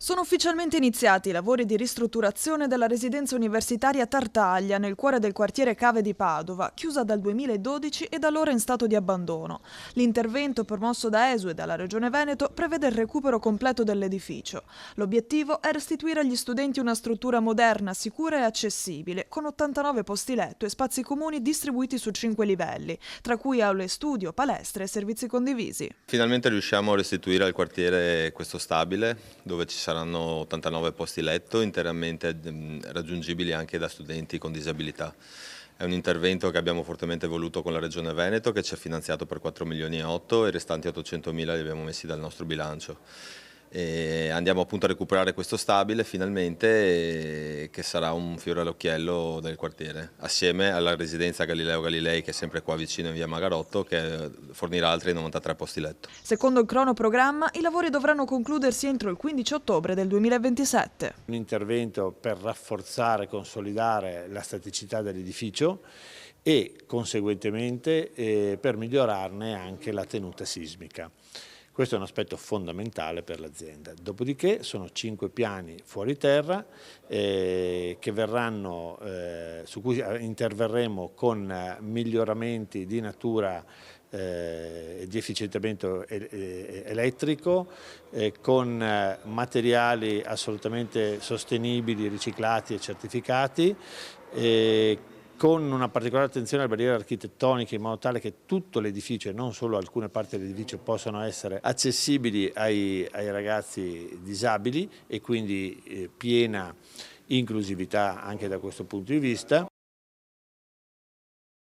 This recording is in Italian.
Sono ufficialmente iniziati i lavori di ristrutturazione della residenza universitaria Tartaglia nel cuore del quartiere Cave di Padova, chiusa dal 2012 e da allora in stato di abbandono. L'intervento promosso da ESU e dalla Regione Veneto prevede il recupero completo dell'edificio. L'obiettivo è restituire agli studenti una struttura moderna, sicura e accessibile, con 89 posti letto e spazi comuni distribuiti su 5 livelli, tra cui aule studio, palestre e servizi condivisi. Finalmente riusciamo a restituire al quartiere questo stabile dove ci saranno 89 posti letto interamente raggiungibili anche da studenti con disabilità. È un intervento che abbiamo fortemente voluto con la Regione Veneto che ci ha finanziato per 4 milioni e 8 e i restanti 800.000 li abbiamo messi dal nostro bilancio. E andiamo appunto a recuperare questo stabile finalmente che sarà un fiore all'occhiello del quartiere, assieme alla residenza Galileo Galilei che è sempre qua vicino in via Magarotto che fornirà altri 93 posti letto. Secondo il cronoprogramma, i lavori dovranno concludersi entro il 15 ottobre del 2027. Un intervento per rafforzare e consolidare la staticità dell'edificio e conseguentemente per migliorarne anche la tenuta sismica. Questo è un aspetto fondamentale per l'azienda. Dopodiché sono 5 piani fuori terra su cui interverremo con miglioramenti di natura di efficientamento elettrico, con materiali assolutamente sostenibili, riciclati e certificati, con una particolare attenzione alle barriere architettoniche in modo tale che tutto l'edificio e non solo alcune parti dell'edificio possano essere accessibili ai ragazzi disabili e quindi piena inclusività anche da questo punto di vista.